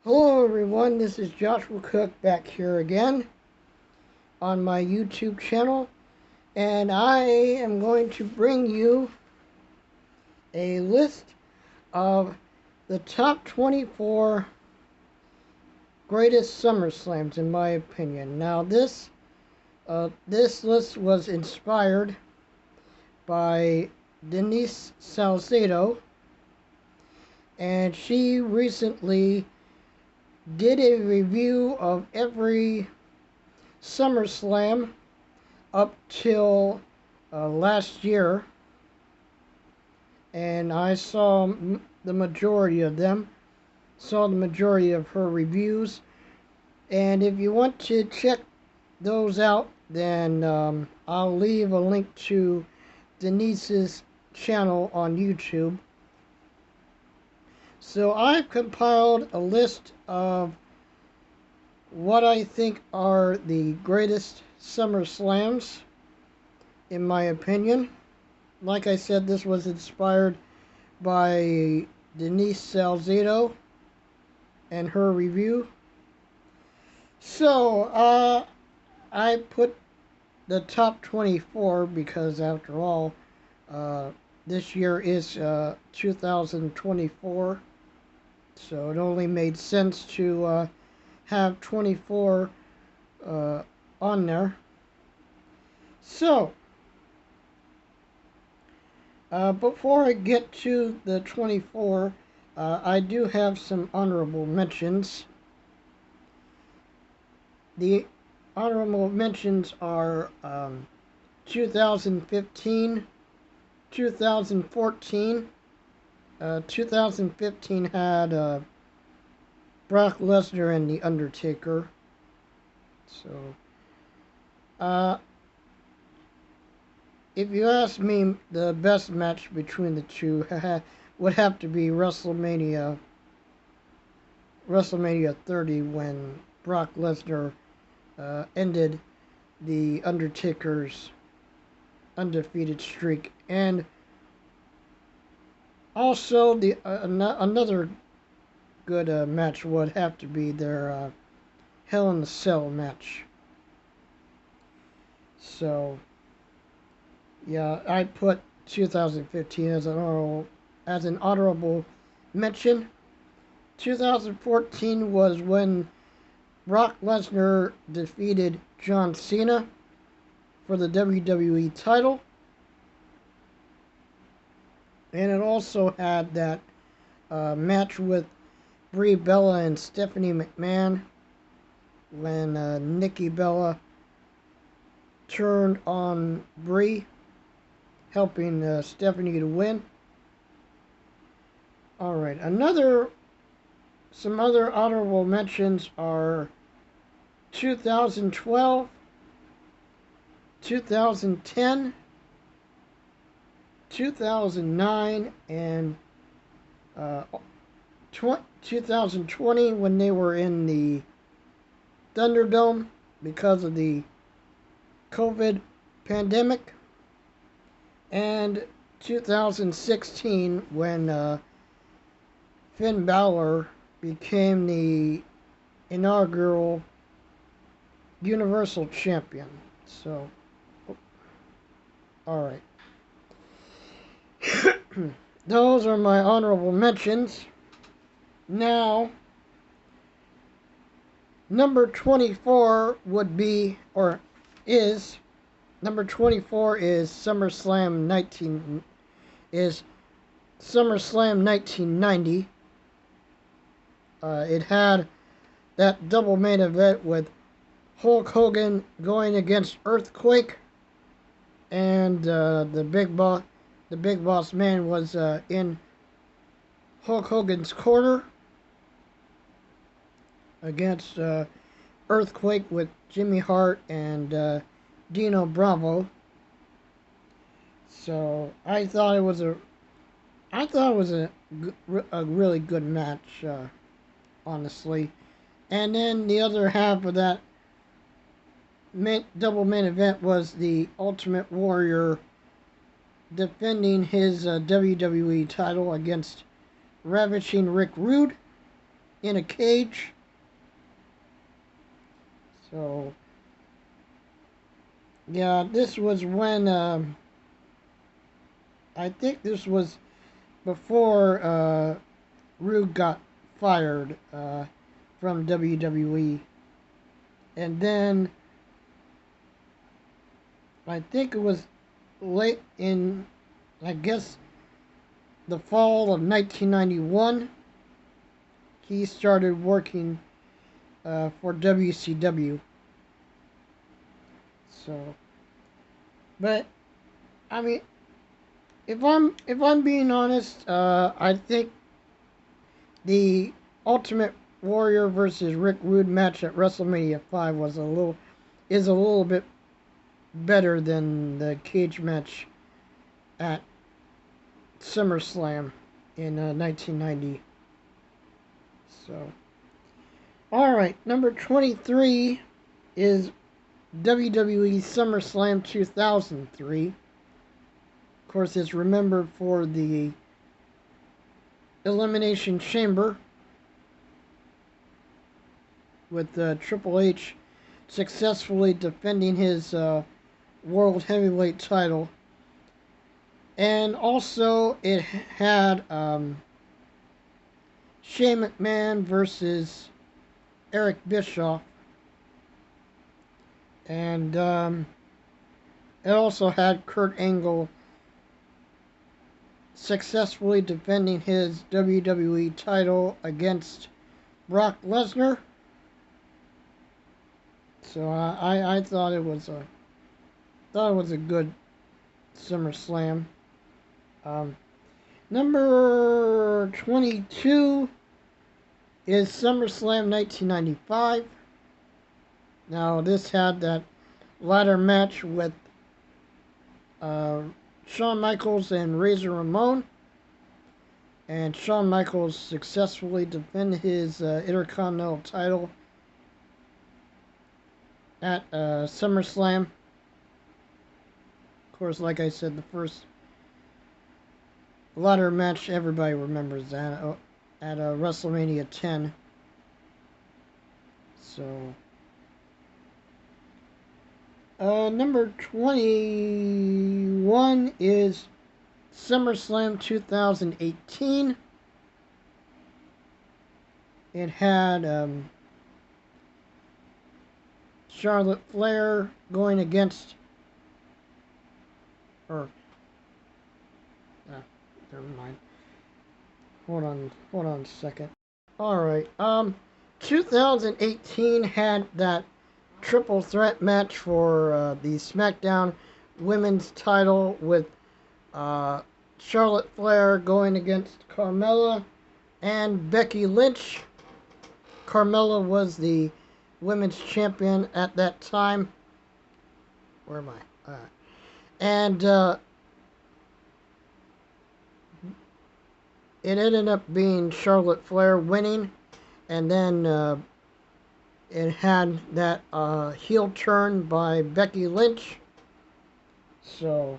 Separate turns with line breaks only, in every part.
Hello everyone, this is Joshua Cook back here again on my YouTube channel, and I am going to bring you a list of the top 24 greatest SummerSlams in my opinion. Now this list was inspired by Denise Salcedo, and she recently did a review of every SummerSlam up till last year, and I saw the majority of them, saw the majority of her reviews, and if you want to check those out, then I'll leave a link to Denise's channel on YouTube. So I've compiled a list of what I think are the greatest SummerSlams, in my opinion. Like I said, this was inspired by Denise Salcedo and her review. So I put the top 24 because, after all, this year is 2024. So it only made sense to have 24 on there. So, before I get to the 24, I do have some honorable mentions. The honorable mentions are 2015, 2014. 2015 had Brock Lesnar and The Undertaker. So, if you ask me, the best match between the two would have to be WrestleMania 30, when Brock Lesnar ended The Undertaker's undefeated streak. And also, another good match would have to be their Hell in a Cell match. So, yeah, I put 2015 as an honorable mention. 2014 was when Brock Lesnar defeated John Cena for the WWE title. And it also had that match with Brie Bella and Stephanie McMahon, when Nikki Bella turned on Brie, helping Stephanie to win. Alright, some other honorable mentions are 2012, 2010, 2009, and 2020, when they were in the Thunderdome because of the COVID pandemic, and 2016, when Finn Balor became the inaugural Universal Champion. So, alright. Those are my honorable mentions. Now, number 24 would be, or is, number 24 is SummerSlam 1990. It had that double main event with Hulk Hogan going against Earthquake, and the Big Boss Man was in Hulk Hogan's corner against Earthquake with Jimmy Hart and Dino Bravo. So I thought it was a really good match, honestly. And then the other half of that double main event was the Ultimate Warrior defending his WWE title against Ravishing Rick Rude. in a cage. So, yeah, this was when, I think this was before Rude got fired from WWE. And then I think it was late in, I guess, the fall of 1991, he started working for WCW. So, but I mean, if I'm being honest, I think the Ultimate Warrior versus Rick Rude match at WrestleMania 5 is a little bit better than the cage match at SummerSlam in 1990. So, all right, number 23 is WWE SummerSlam 2003. Of course, it's remembered for the Elimination Chamber with Triple H successfully defending his World Heavyweight title. And also, it had Shane McMahon versus Eric Bischoff. And it also had Kurt Angle successfully defending his WWE title against Brock Lesnar. So I thought it was a good SummerSlam. Number 22 is SummerSlam 1995. Now this had that ladder match with Shawn Michaels and Razor Ramon, and Shawn Michaels successfully defended his Intercontinental title at SummerSlam. Of course, like I said, the first ladder match everybody remembers that at WrestleMania 10. So, number 21 is SummerSlam 2018. It had Charlotte Flair going against, or never mind. Hold on a second. All right. 2018 had that triple threat match for the SmackDown Women's title with Charlotte Flair going against Carmella and Becky Lynch. Carmella was the women's champion at that time. Where am I? And it ended up being Charlotte Flair winning, and then it had that heel turn by Becky Lynch. So,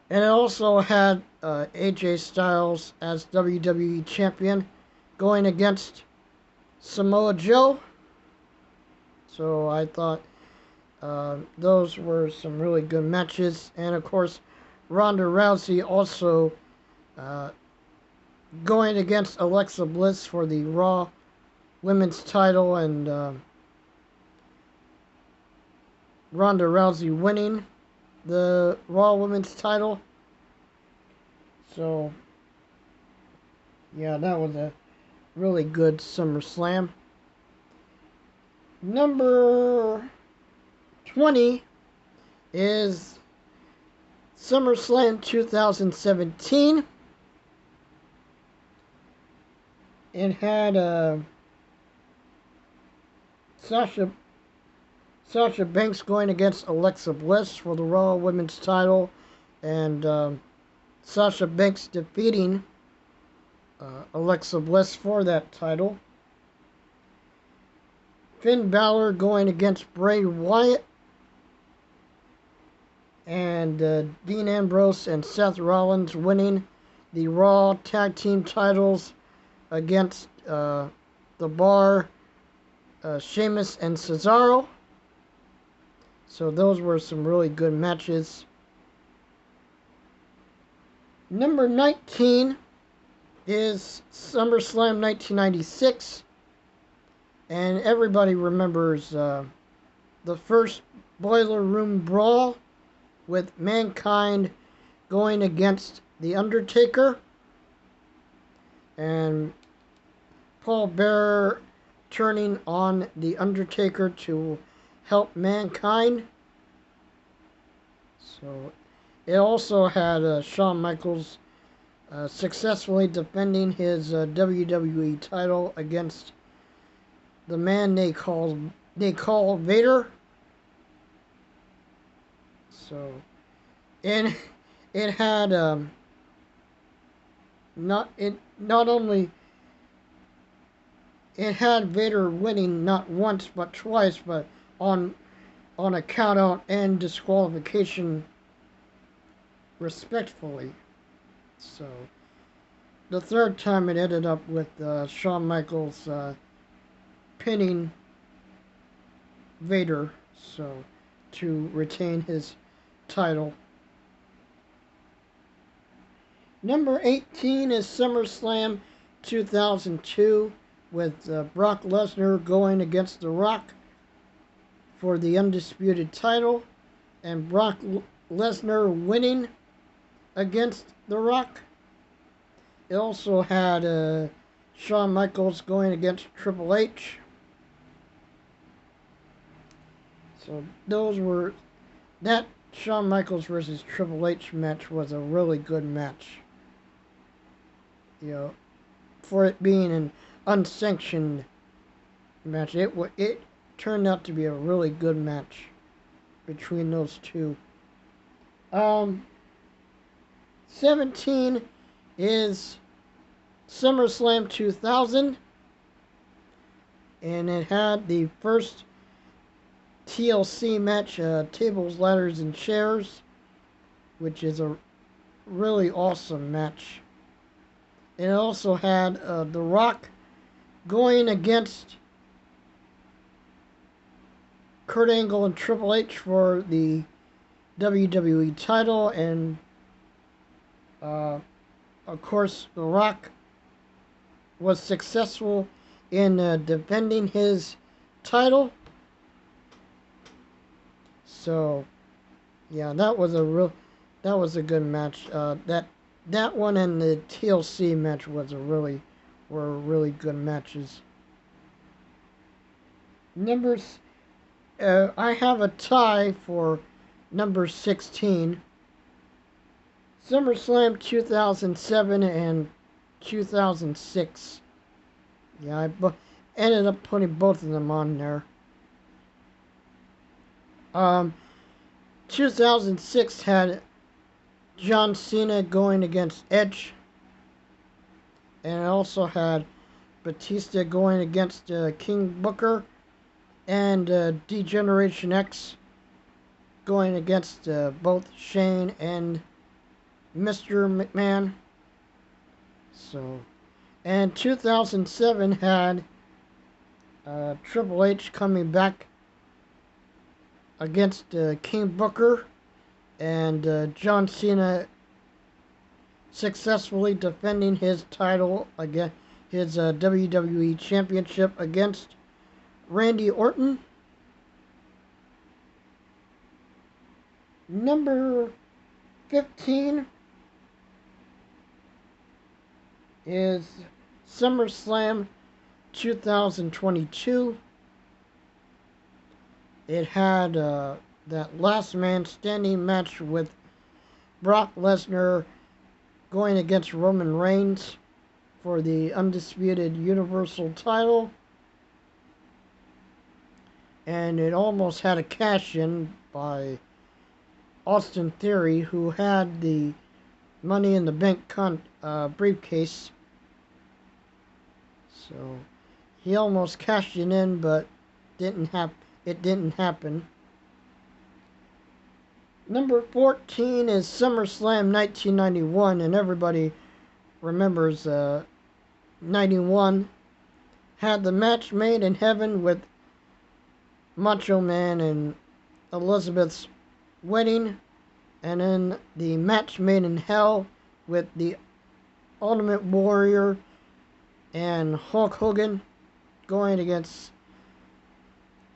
and it also had AJ Styles as WWE champion going against Samoa Joe. So I thought those were some really good matches. And of course, Ronda Rousey also going against Alexa Bliss for the Raw Women's title, and Ronda Rousey winning the Raw Women's title. So, yeah, that was a really good SummerSlam. Number 20 is SummerSlam 2017. It had Sasha Banks going against Alexa Bliss for the Raw Women's title, and Sasha Banks defeating Alexa Bliss for that title. Finn Balor going against Bray Wyatt, and Dean Ambrose and Seth Rollins winning the Raw Tag Team titles against The Bar, Sheamus and Cesaro. So those were some really good matches. Number 19 is SummerSlam 1996. And everybody remembers the first Boiler Room Brawl with Mankind going against The Undertaker. And Paul Bearer turning on The Undertaker to help Mankind. So it also had Shawn Michaels successfully defending his WWE title against the man they call Vader. So, and it had not only it had Vader winning not once but twice, but on a count out and disqualification respectfully. So the third time it ended up with Shawn Michaels pinning Vader, so to retain his title. Number 18 is SummerSlam 2002 with Brock Lesnar going against The Rock for the undisputed title, and Brock Lesnar winning against The Rock. It also had Shawn Michaels going against Triple H. So that Shawn Michaels versus Triple H match was a really good match. You know, for it being an unsanctioned match, it turned out to be a really good match between those two. 17 is SummerSlam 2000, and it had the first TLC match, Tables, Ladders, and Chairs, which is a really awesome match. It also had The Rock going against Kurt Angle and Triple H for the WWE title, and of course The Rock was successful in defending his title. So yeah, that was a good match. That one and the TLC match were really good matches. Numbers, I have a tie for number 16. SummerSlam 2007 and 2006. Yeah, I ended up putting both of them on there. 2006 had John Cena going against Edge, and it also had Batista going against King Booker, and D-Generation X going against both Shane and Mr. McMahon. So, and 2007 had Triple H coming back against King Booker, and John Cena successfully defending his title again, his WWE Championship against Randy Orton. Number 15 is SummerSlam 2022. It had that last man standing match with Brock Lesnar going against Roman Reigns for the undisputed Universal title. And it almost had a cash-in by Austin Theory, who had the Money in the Bank briefcase. So he almost cashed it in, but it didn't happen. Number 14 is SummerSlam 1991, and everybody remembers 91 had the match made in heaven with Macho Man and Elizabeth's wedding, and then the match made in hell with the Ultimate Warrior and Hulk Hogan going against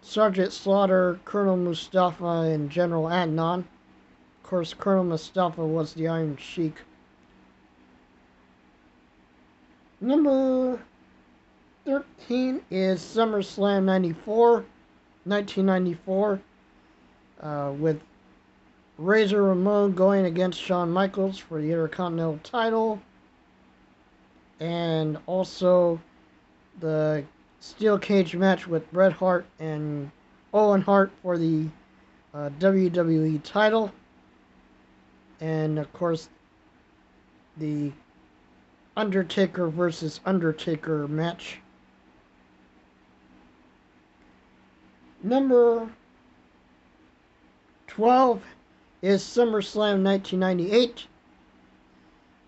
Sergeant Slaughter, Colonel Mustafa, and General Adnan. Of course, Colonel Mustafa was the Iron Sheik. Number 13 is SummerSlam 1994, with Razor Ramon going against Shawn Michaels for the Intercontinental title, and also the steel cage match with Bret Hart and Owen Hart for the WWE title, and of course the Undertaker versus Undertaker match. Number 12 is SummerSlam 1998.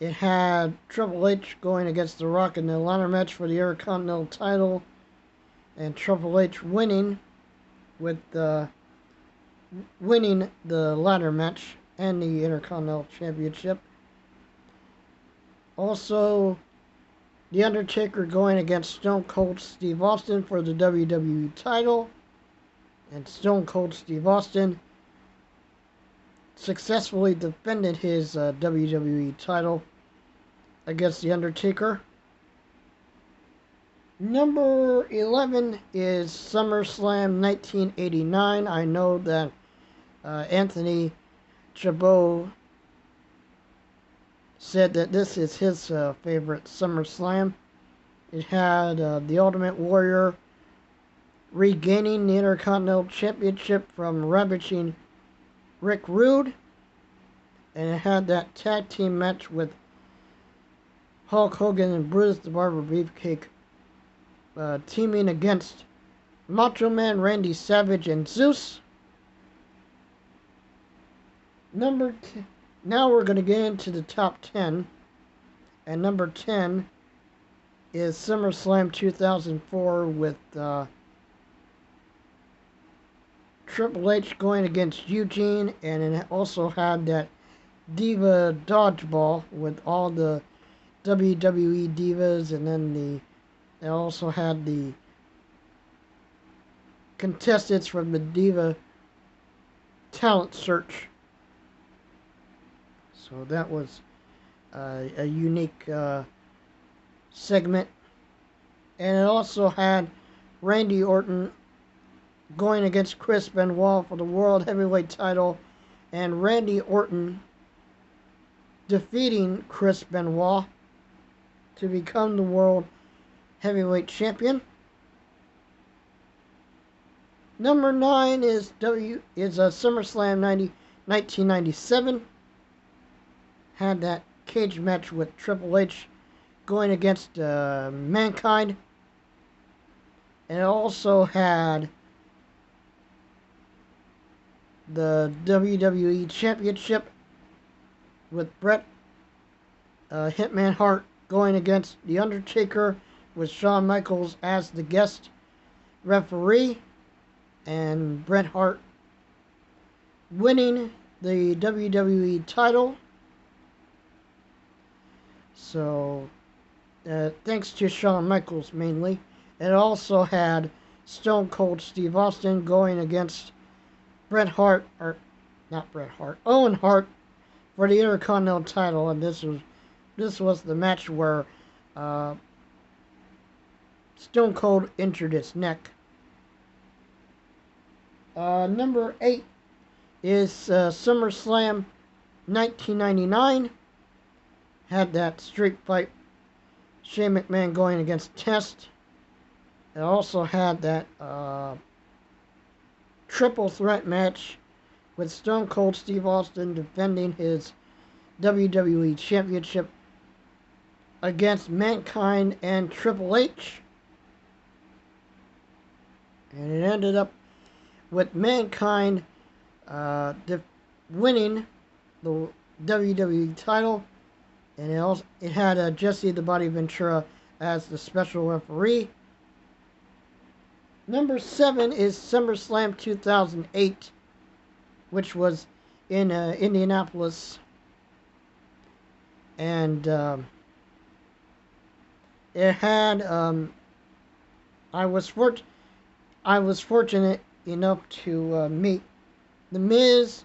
It had Triple H going against The Rock in the ladder match for the Intercontinental title, and Triple H winning the ladder match and the Intercontinental Championship. Also, The Undertaker going against Stone Cold Steve Austin for the WWE title, and Stone Cold Steve Austin successfully defended his WWE title against The Undertaker. Number 11 is SummerSlam 1989. I know that Anthony Chabot said that this is his favorite SummerSlam. It had the Ultimate Warrior regaining the Intercontinental Championship from ravaging Rick Rude, and it had that tag team match with Hulk Hogan and Brutus the Barber Beefcake teaming against Macho Man Randy Savage and Zeus. Now we're going to get into the top 10, and number 10 is SummerSlam 2004 with Triple H going against Eugene, and it also had that Diva Dodgeball with all the WWE Divas, and then it also had the contestants from the Diva Talent Search. So that was a unique segment. And it also had Randy Orton going against Chris Benoit for the World Heavyweight title, and Randy Orton defeating Chris Benoit to become the World Heavyweight Champion. Number 9 is SummerSlam 1997. Had that cage match with Triple H going against Mankind. And it also had the WWE Championship with Bret Hitman Hart going against The Undertaker, with Shawn Michaels as the guest referee, and Bret Hart winning the WWE title. So, thanks to Shawn Michaels mainly. It also had Stone Cold Steve Austin going against Owen Hart for the Intercontinental title, and this was the match where Stone Cold injured his neck. Number 8 is SummerSlam 1999. Had that street fight, Shane McMahon going against Test. It also had that triple threat match with Stone Cold Steve Austin defending his WWE Championship against Mankind and Triple H. And it ended up with Mankind winning the WWE title. And it had Jesse the Body Ventura as the special referee. Number 7 is SummerSlam 2008, which was in Indianapolis, and it had I was fortunate enough to meet The Miz,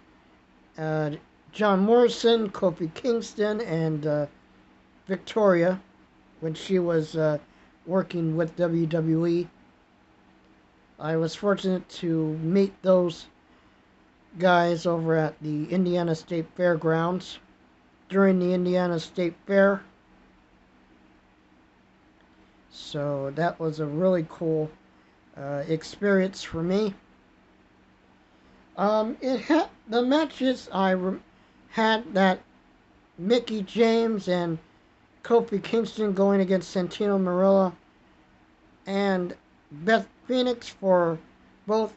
uh, John Morrison, Kofi Kingston, and Victoria when she was working with WWE. I was fortunate to meet those guys over at the Indiana State Fairgrounds during the Indiana State Fair. So that was a really cool experience for me. The matches had that Mickie James and Kofi Kingston going against Santino Marella and Beth Phoenix for both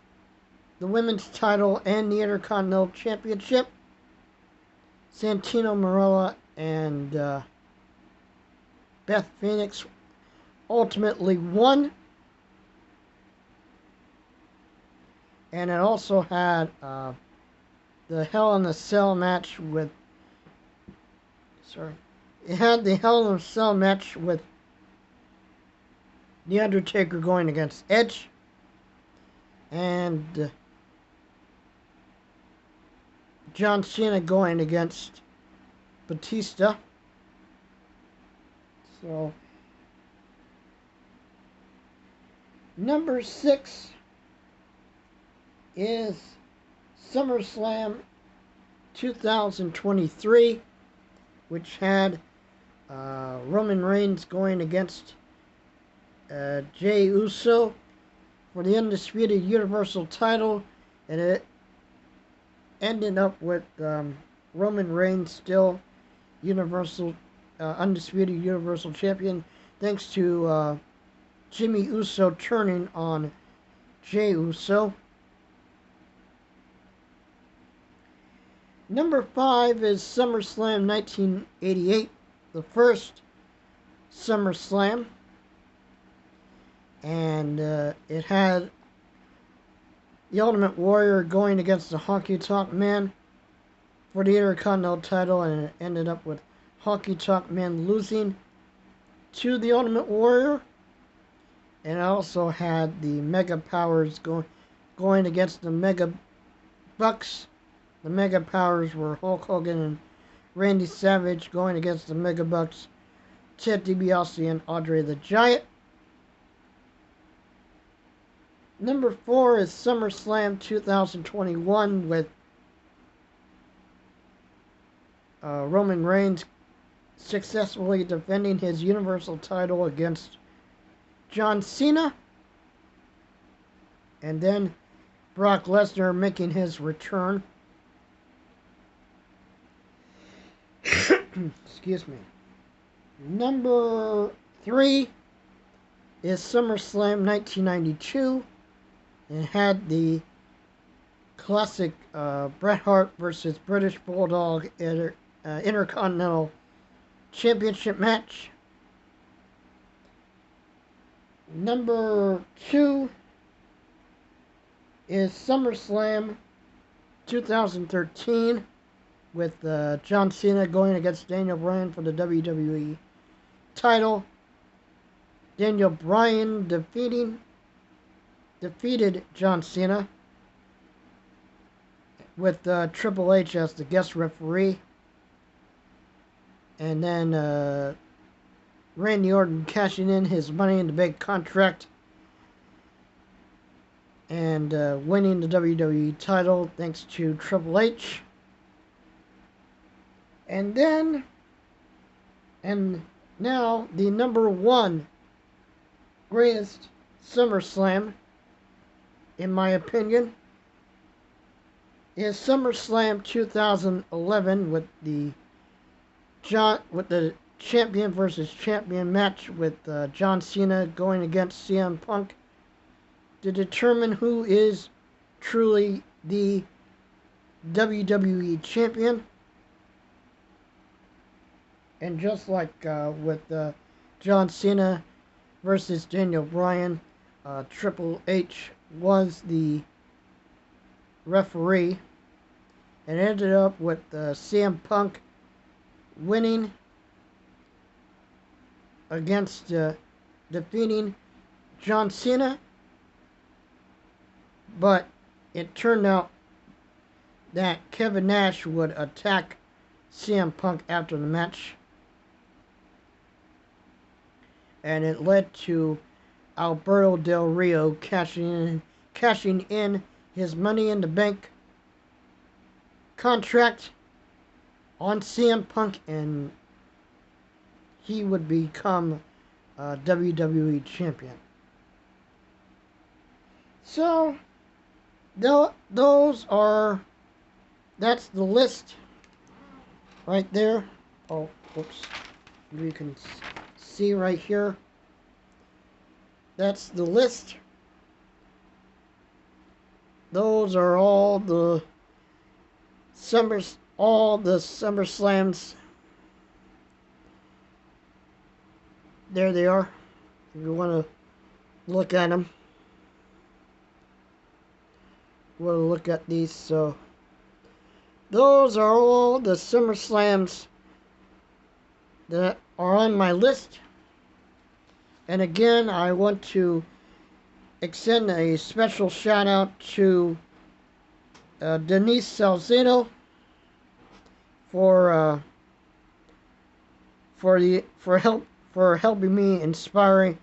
the women's title and the Intercontinental Championship. Santino Marella and Beth Phoenix ultimately won. And it also had the Hell in a Cell match with... It had the Hell in a Cell match with The Undertaker going against Edge. And John Cena going against Batista. So, number 6 is SummerSlam 2023, which had Roman Reigns going against Jey Uso for the Undisputed Universal title, and it ended up with Roman Reigns still Undisputed Universal Champion, thanks to Jimmy Uso turning on Jey Uso. Number 5 is SummerSlam 1988, the first SummerSlam. And it had the Ultimate Warrior going against the Honky Tonk Man for the Intercontinental title, and it ended up with Honky Tonk Man losing to the Ultimate Warrior. And it also had the Mega Powers going against the Mega Bucks. The Mega Powers were Hulk Hogan and Randy Savage going against the Mega Bucks, Ted DiBiase and Andre the Giant. Number 4 is SummerSlam 2021 with Roman Reigns successfully defending his Universal title against John Cena. And then Brock Lesnar making his return. Excuse me. Number 3 is SummerSlam 1992. It had the classic Bret Hart versus British Bulldog Intercontinental Championship match. Number 2 is SummerSlam 2013 with John Cena going against Daniel Bryan for the WWE title. Daniel Bryan defeated John Cena with Triple H as the guest referee. And then Randy Orton cashing in his Money in the Bank contract and winning the WWE title thanks to Triple H. And now the number 1 greatest SummerSlam, in my opinion, is SummerSlam 2011 with the champion versus champion match with John Cena going against CM Punk to determine who is truly the WWE champion. And just like with John Cena versus Daniel Bryan, Triple H was the referee, and it ended up with CM Punk winning against defeating John Cena, but it turned out that Kevin Nash would attack CM Punk after the match, and it led to Alberto Del Rio cashing in his Money in the Bank contract on CM Punk, and he would become WWE champion. So, that's the list right there. Oh, whoops. You can see right here. That's the list. Those are all the SummerSlams. There they are. If you want to look at them. Want to look at these. So, those are all the SummerSlams that are on my list. And again, I want to extend a special shout out to Denise Salzino for helping me for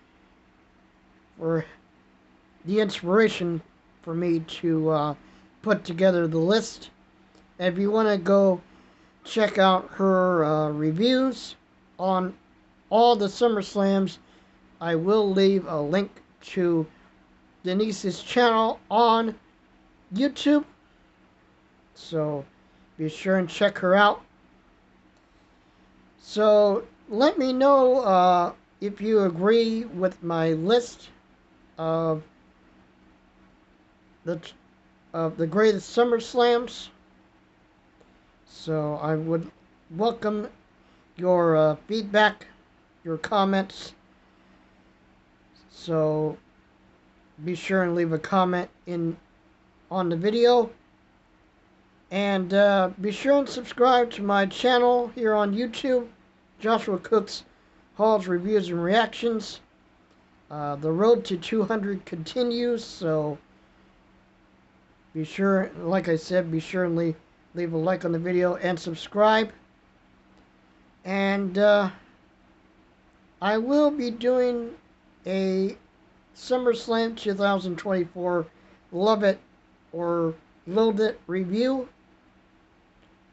the inspiration for me to put together the list. And if you want to go check out her reviews on all the SummerSlams, I will leave a link to Denise's channel on YouTube. So be sure and check her out. So let me know if you agree with my list of the greatest SummerSlams. So I would welcome your feedback, your comments. So be sure and leave a comment on the video. And be sure and subscribe to my channel here on YouTube, Joshua Cook's Hauls, Reviews, and Reactions. The road to 200 continues, so be sure, like I said, be sure and leave a like on the video and subscribe. And I will be doing a SummerSlam 2024 Love It or Loathe It review.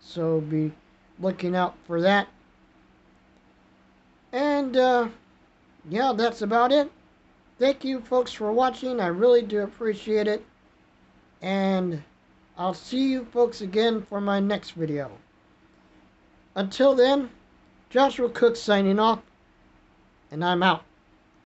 So be looking out for that. And yeah, that's about it. Thank you folks for watching. I really do appreciate it. And I'll see you folks again for my next video. Until then, Joshua Cook signing off, and I'm out.